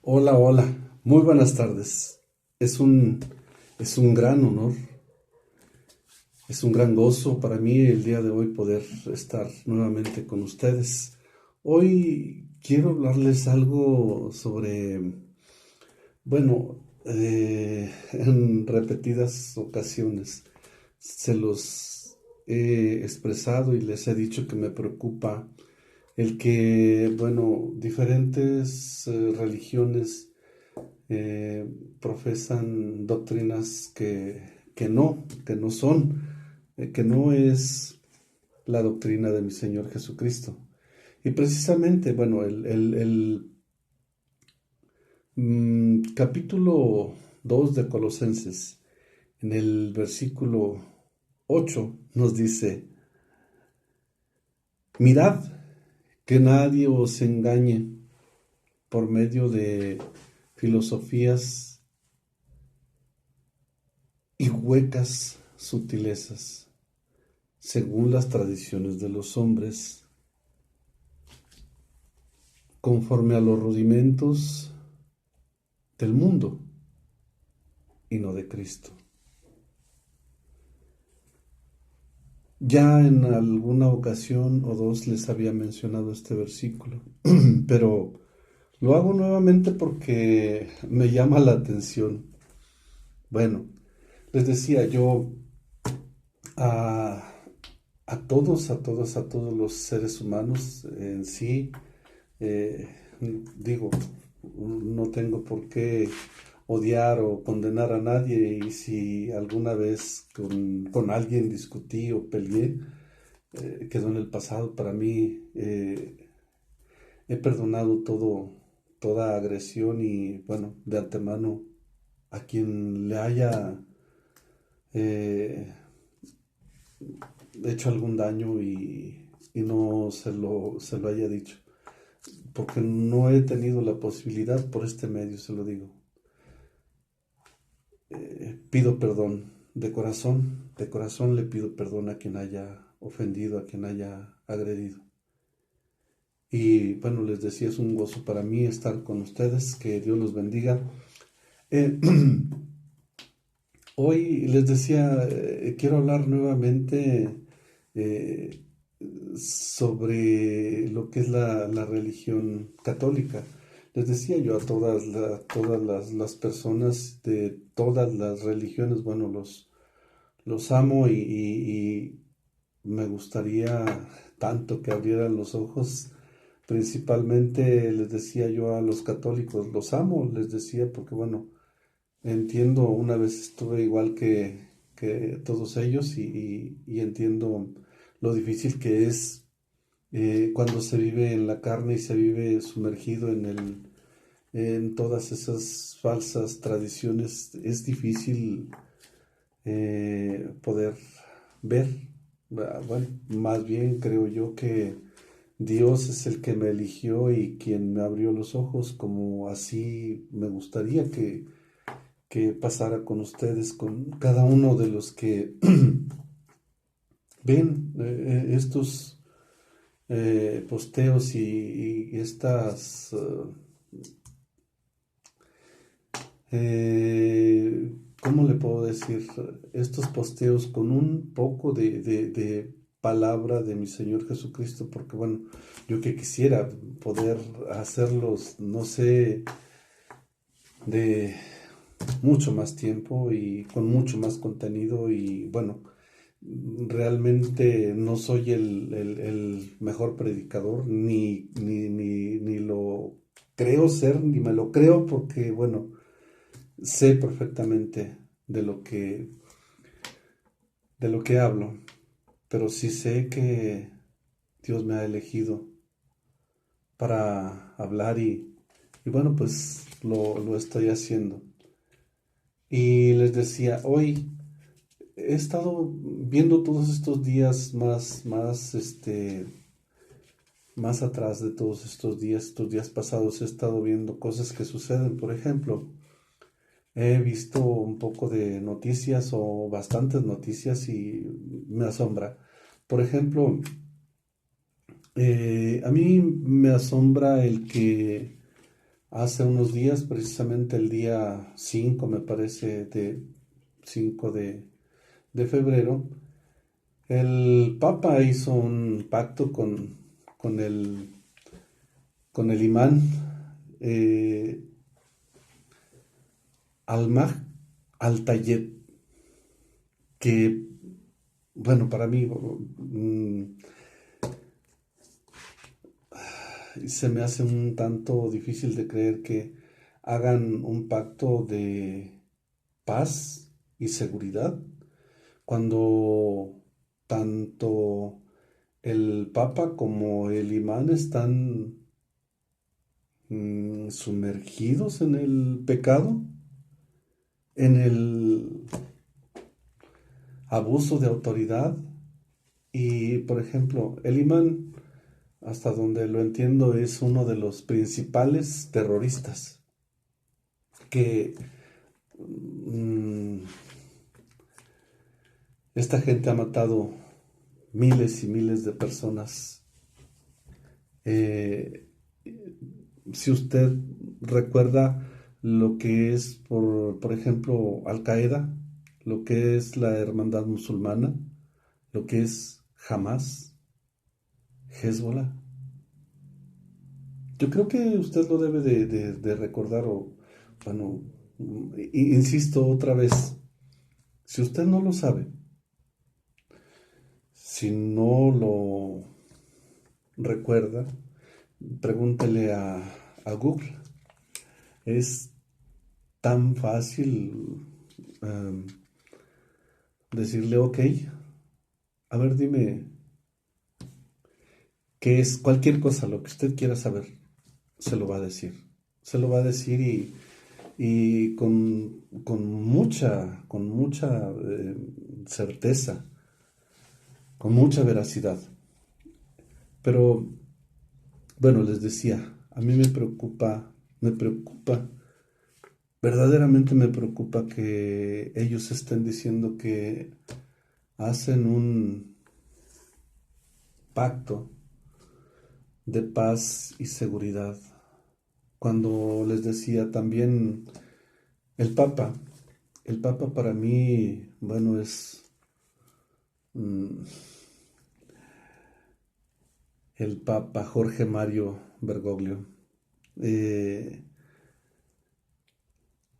Hola, hola, muy buenas tardes. Es un, es un gran honor, es un gran gozo para mí el día de hoy poder estar nuevamente con ustedes. Hoy quiero hablarles algo sobre, bueno, en repetidas ocasiones se los he expresado y les he dicho que me preocupa el que, bueno, diferentes religiones eh, profesan doctrinas que no son, que no es la doctrina de mi Señor Jesucristo. Y precisamente, bueno, el capítulo 2 de Colosenses, en el versículo 8 nos dice, mirad que nadie os engañe por medio de filosofías y huecas sutilezas según las tradiciones de los hombres, conforme a los rudimentos del mundo y no de Cristo. Ya en alguna ocasión o dos les había mencionado este versículo, pero lo hago nuevamente porque me llama la atención. Bueno, les decía yo a, a todos los seres humanos en sí, eh, digo, no tengo por qué odiar o condenar a nadie y si alguna vez con alguien discutí o peleé, quedó en el pasado. Para mí he perdonado toda agresión y bueno, de antemano a quien le haya eh, hecho algún daño y no se lo haya dicho, porque no he tenido la posibilidad por este medio, se lo digo. Pido perdón de corazón le pido perdón a quien haya ofendido, a quien haya agredido. Y bueno, les decía, es un gozo para mí estar con ustedes, que Dios los bendiga. Eh, Hoy les decía, quiero hablar nuevamente eh, sobre lo que es la religión católica. Les decía yo a todas las personas de todas las religiones, bueno, los amo y me gustaría tanto que abrieran los ojos. Principalmente les decía yo a los católicos, los amo, les decía, porque bueno, entiendo, una vez estuve igual que todos ellos y entiendo lo difícil que es cuando se vive en la carne y se vive sumergido en todas esas falsas tradiciones. Es difícil poder ver. Bueno, más bien creo yo que Dios es el que me eligió y quien me abrió los ojos, como así me gustaría que pasara con ustedes, con cada uno de los que ven estos posteos y estas, ¿cómo le puedo decir? Estos posteos con un poco de palabra de mi Señor Jesucristo, porque bueno, yo que quisiera poder hacerlos, no sé, de mucho más tiempo y con mucho más contenido y bueno, realmente no soy el mejor predicador, ni lo creo ser, ni me lo creo porque, bueno, sé perfectamente de lo que hablo, pero sí sé que Dios me ha elegido para hablar y bueno, pues lo estoy haciendo. Y les decía, hoy he estado viendo todos estos días más atrás de todos estos días pasados, he estado viendo cosas que suceden. Por ejemplo, he visto un poco de noticias o bastantes noticias y me asombra. Por ejemplo, a mí me asombra el que Hace unos días, precisamente el día 5 me parece, de 5 de febrero, el Papa hizo un pacto con con el imán eh, Almaj Al-Tayeb, que, bueno, para mí se me hace un tanto difícil de creer que hagan un pacto de paz y seguridad cuando tanto el Papa como el imán están sumergidos en el pecado, en el abuso de autoridad. Y, por ejemplo, el imán, hasta donde lo entiendo, es uno de los principales terroristas que mm, esta gente ha matado miles y miles de personas. Eh, si usted recuerda lo que es, por ejemplo, Al Qaeda, lo que es la Hermandad Musulmana, lo que es Hamas, Hezbollah, yo creo que usted lo debe de recordar o, bueno, insisto otra vez, si usted no lo sabe, si no lo recuerda, pregúntele a Google. Es tan fácil em, decirle, ok, a ver, dime qué es cualquier cosa, lo que usted quiera saber, se lo va a decir. Se lo va a decir y con mucha certeza, con mucha veracidad. Pero, bueno, les decía, a mí me preocupa, verdaderamente me preocupa que ellos estén diciendo que hacen un pacto de paz y seguridad. Cuando les decía también el Papa, el Papa para mí, bueno, es mm, el Papa Jorge Mario Bergoglio. Eh,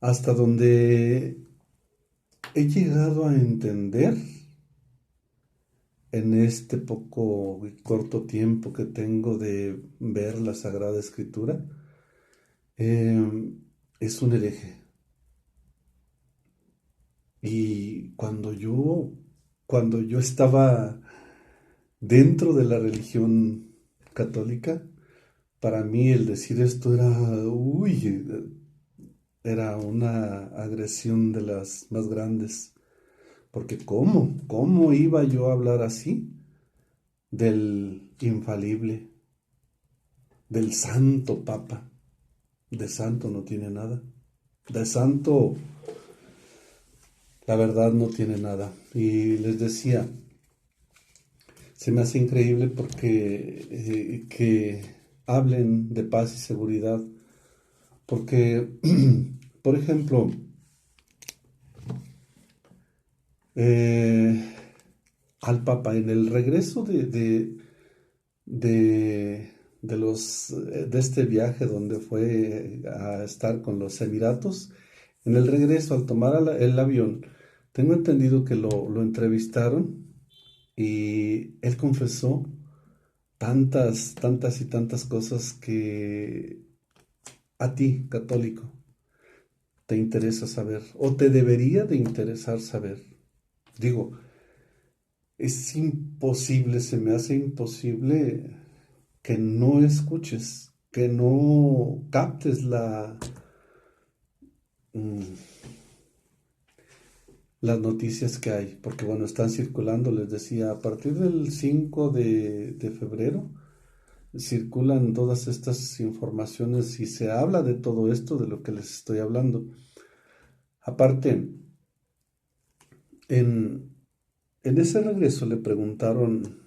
hasta donde he llegado a entender en este poco y corto tiempo que tengo de ver la Sagrada Escritura, eh, es un hereje. Y cuando yo estaba dentro de la religión católica, para mí el decir esto era, uy, era una agresión de las más grandes. Porque ¿cómo iba yo a hablar así del infalible, del santo Papa? De santo no tiene nada. De santo, la verdad, no tiene nada. Y les decía, se me hace increíble porque que hablen de paz y seguridad. Porque, por ejemplo, eh, al Papa en el regreso de este viaje donde fue a estar con los Emiratos, en el regreso al tomar el avión, tengo entendido que lo entrevistaron y él confesó tantas y tantas cosas que a ti, católico, te interesa saber o te debería de interesar saber. Digo, es imposible, se me hace imposible que no escuches, que no captes mm, las noticias que hay, porque bueno, están circulando, les decía, a partir del 5 de febrero circulan todas estas informaciones y se habla de todo esto de lo que les estoy hablando. Aparte, en, en ese regreso le preguntaron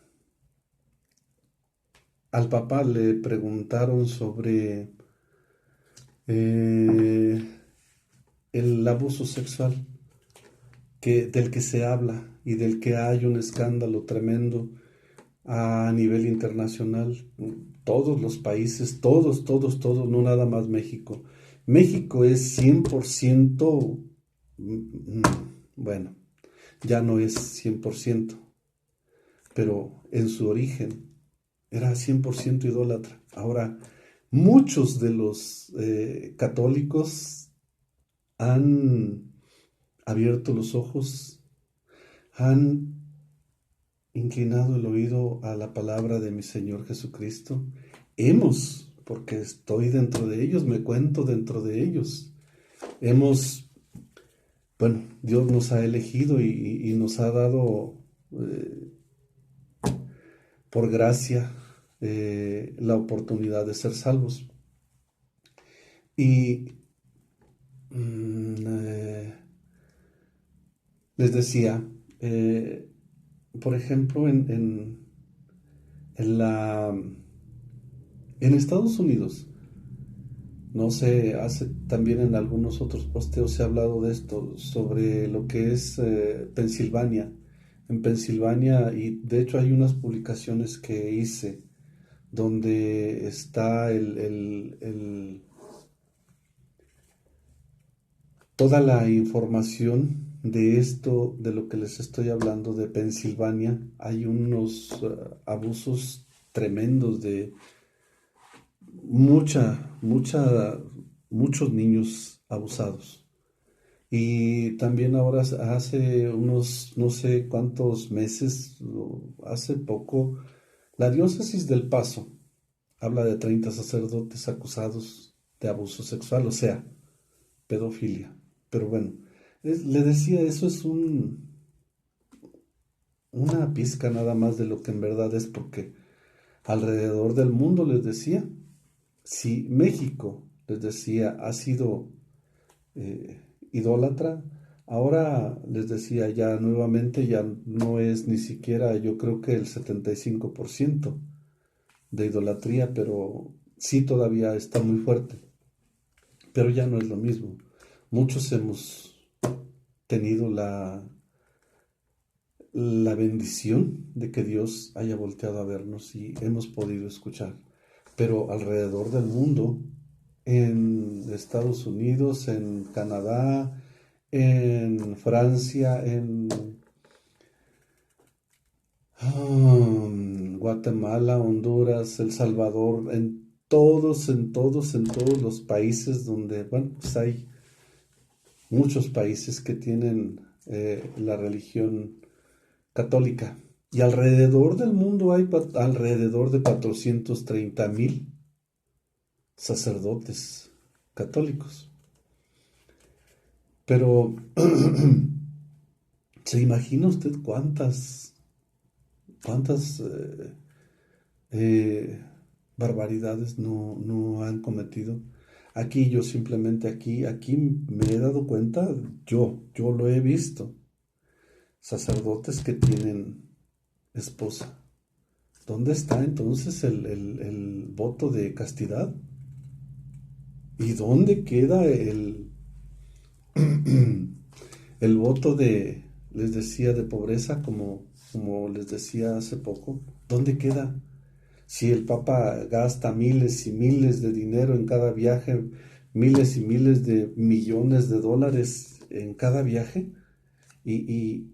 al papá, le preguntaron sobre eh, el abuso sexual del que se habla y del que hay un escándalo tremendo a nivel internacional. Todos los países, todos, no nada más México. México es 100%, bueno, ya no es 100%, pero en su origen era 100% idólatra. Ahora, muchos de los católicos han abierto los ojos, han inclinado el oído a la palabra de mi Señor Jesucristo. Porque estoy dentro de ellos, me cuento dentro de ellos. Bueno, Dios nos ha elegido y nos ha dado por gracia la oportunidad de ser salvos. Y les decía, por ejemplo, en Estados Unidos, no sé, también en algunos otros posteos se ha hablado de esto, sobre lo que es Pensilvania. En Pensilvania, y de hecho hay unas publicaciones que hice donde está toda la información de esto, de lo que les estoy hablando de Pensilvania. Hay unos abusos tremendos de muchos niños abusados. Y también ahora, hace unos no sé cuántos meses, hace poco, la diócesis del Paso habla de 30 sacerdotes acusados de abuso sexual, o sea, pedofilia. Pero bueno, le decía, eso es una pizca nada más de lo que en verdad es, porque alrededor del mundo, les decía, si México, les decía, ha sido idólatra, ahora les decía, ya nuevamente ya no es ni siquiera, yo creo que el 75% de idolatría, pero sí todavía está muy fuerte, pero ya no es lo mismo. Muchos hemos tenido la bendición de que Dios haya volteado a vernos y hemos podido escuchar. Pero alrededor del mundo, en Estados Unidos, en Canadá, en Francia, en Guatemala, Honduras, El Salvador, en todos los países donde, bueno, pues hay muchos países que tienen la religión católica. Y alrededor del mundo hay alrededor de 430,000 sacerdotes católicos. Pero, ¿se imagina usted cuántas eh, barbaridades no han cometido? Aquí yo simplemente, aquí me he dado cuenta, yo lo he visto, sacerdotes que tienen esposa. ¿Dónde está entonces el voto de castidad? ¿Y dónde queda el voto les decía, de pobreza, como les decía hace poco? ¿Dónde queda? Si el Papa gasta miles y miles de dinero en cada viaje, miles y miles de millones de dólares en cada viaje, y,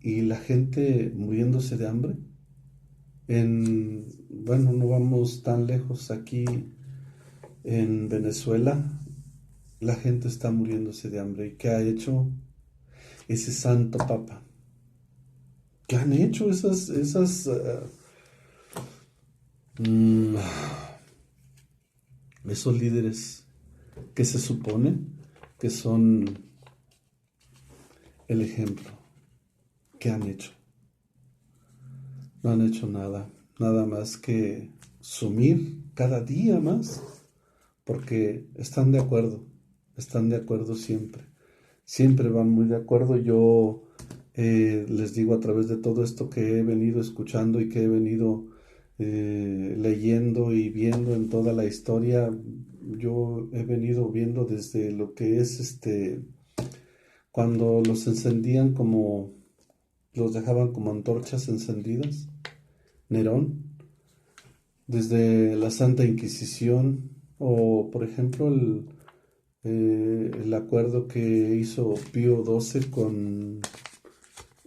y la gente muriéndose de hambre. Bueno, no vamos tan lejos, aquí en Venezuela la gente está muriéndose de hambre. ¿Y qué ha hecho ese santo papa? ¿Qué han hecho mm, esos líderes que se supone que son el ejemplo? ¿Qué han hecho? No han hecho nada más que sumir cada día más, porque están de acuerdo siempre van muy de acuerdo. Yo les digo, a través de todo esto que he venido escuchando y que he venido leyendo y viendo en toda la historia. Yo he venido viendo desde lo que es cuando los encendían como, los dejaban como antorchas encendidas, Nerón, desde la Santa Inquisición, o por ejemplo el acuerdo que hizo Pío XII con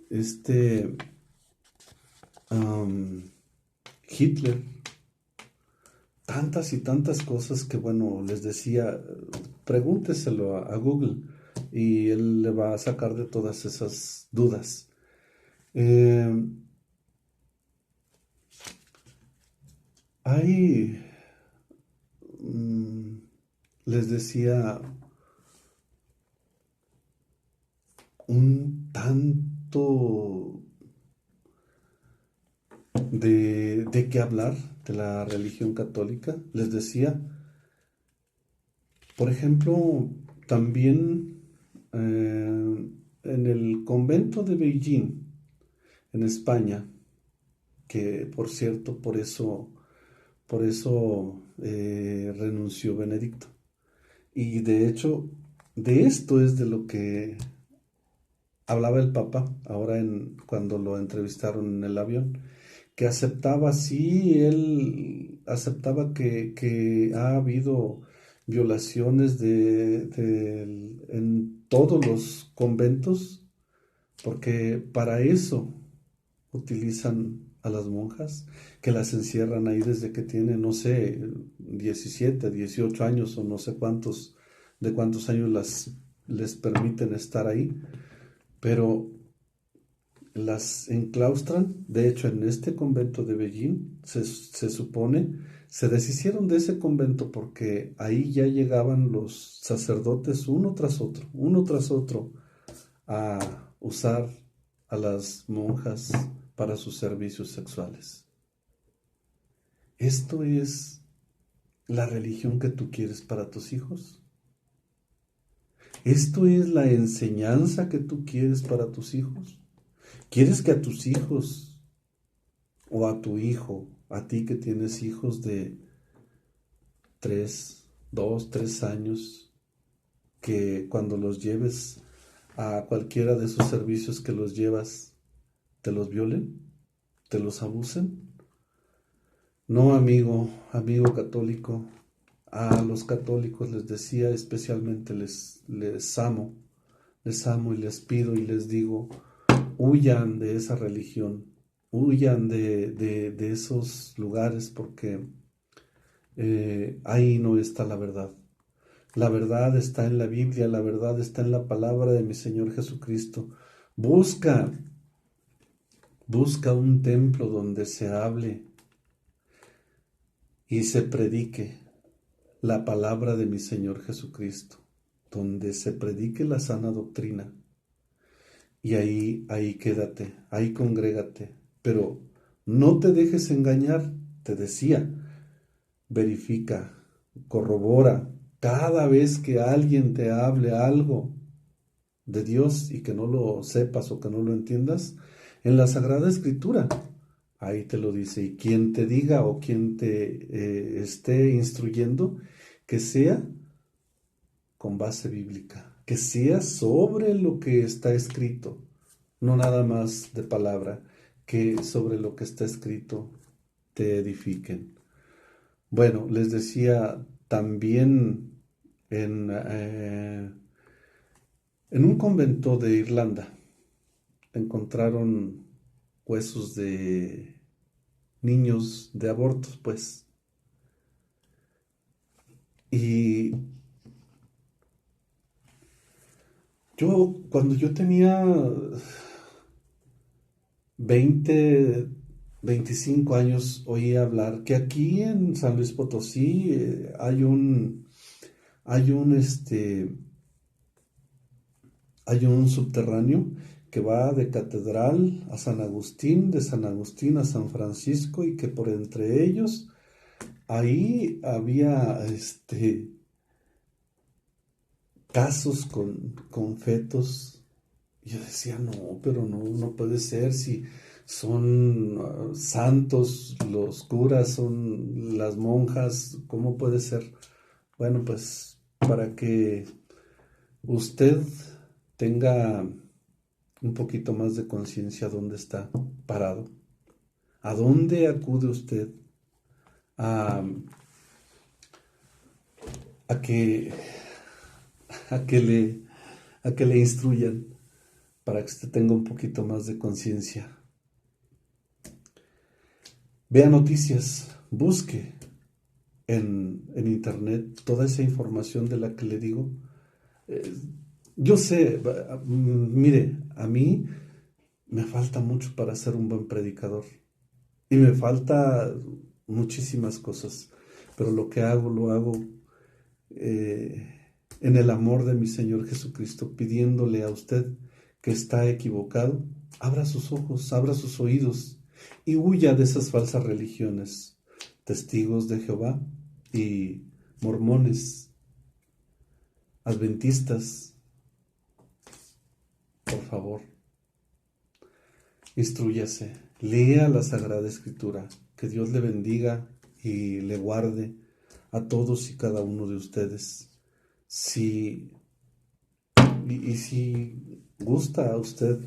este am, Hitler. Tantas y tantas cosas que, bueno, les decía, pregúnteselo a Google y él le va a sacar de todas esas dudas. Eh, hay, mm, les decía, un tanto de qué hablar de la religión católica. Les decía, por ejemplo, también en el convento de Beijing, en España, que por cierto, por eso renunció Benedicto. Y de hecho, de esto es de lo que hablaba el Papa ahora cuando lo entrevistaron en el avión, que aceptaba, sí, él aceptaba que ha habido violaciones en todos los conventos, porque para eso utilizan a las monjas, que las encierran ahí desde que tienen, no sé, 17, 18 años o no sé de cuántos años les permiten estar ahí, pero las enclaustran. De hecho, en este convento de Beijing se supone, se deshicieron de ese convento porque ahí ya llegaban los sacerdotes uno tras otro, a usar a las monjas para sus servicios sexuales. ¿Esto es la religión que tú quieres para tus hijos? ¿Esto es la enseñanza que tú quieres para tus hijos? ¿Quieres que a tus hijos o a tu hijo, a ti que tienes hijos de 3 2 3 años, que cuando los lleves a cualquiera de esos servicios que los llevas, te los violen, te los abusen? No, amigo católico, a los católicos les decía, especialmente les amo y les pido y les digo, huyan de esa religión, huyan de esos lugares porque ahí no está la verdad. La verdad está en la Biblia, la verdad está en la palabra de mi Señor Jesucristo. Busca, busca un templo donde se hable y se predique la palabra de mi Señor Jesucristo, donde se predique la sana doctrina. Y ahí quédate, ahí congrégate, pero no te dejes engañar, te decía, verifica, corrobora, cada vez que alguien te hable algo de Dios y que no lo sepas o que no lo entiendas, en la Sagrada Escritura, ahí te lo dice, y quien te diga o quien te esté instruyendo, que sea con base bíblica, que sea sobre lo que está escrito, no nada más de palabra, que sobre lo que está escrito te edifiquen. Bueno, les decía también en un convento de Irlanda encontraron huesos de niños de abortos, pues. Y cuando yo tenía 20, 25 años, oí hablar que aquí en San Luis Potosí hay un subterráneo que va de Catedral a San Agustín, de San Agustín a San Francisco, y que por entre ellos ahí había casos con fetos. Y yo decía, no, pero no puede ser, si son santos, los curas, son las monjas, ¿cómo puede ser? Bueno, pues para que usted tenga un poquito más de conciencia dónde está parado, a dónde acude usted a, a que, a que le, a que le instruyan, para que usted tenga un poquito más de conciencia. Vea noticias, busque en internet toda esa información de la que le digo. Eh, yo sé, mire, a mí me falta mucho para ser un buen predicador y me falta muchísimas cosas, pero lo que hago, lo hago eh, en el amor de mi Señor Jesucristo, pidiéndole a usted que está equivocado, abra sus ojos, abra sus oídos y huya de esas falsas religiones, testigos de Jehová y mormones, adventistas. Por favor, instrúyase, lea la Sagrada Escritura, que Dios le bendiga y le guarde a todos y cada uno de ustedes. Si, si gusta a usted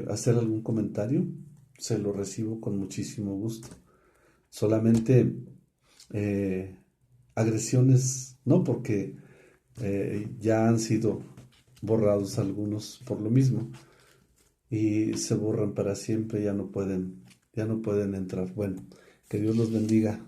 hacer algún comentario, se lo recibo con muchísimo gusto. Solamente agresiones, no, porque ya han sido borrados algunos por lo mismo y se borran para siempre, ya no pueden entrar. Bueno, que Dios los bendiga.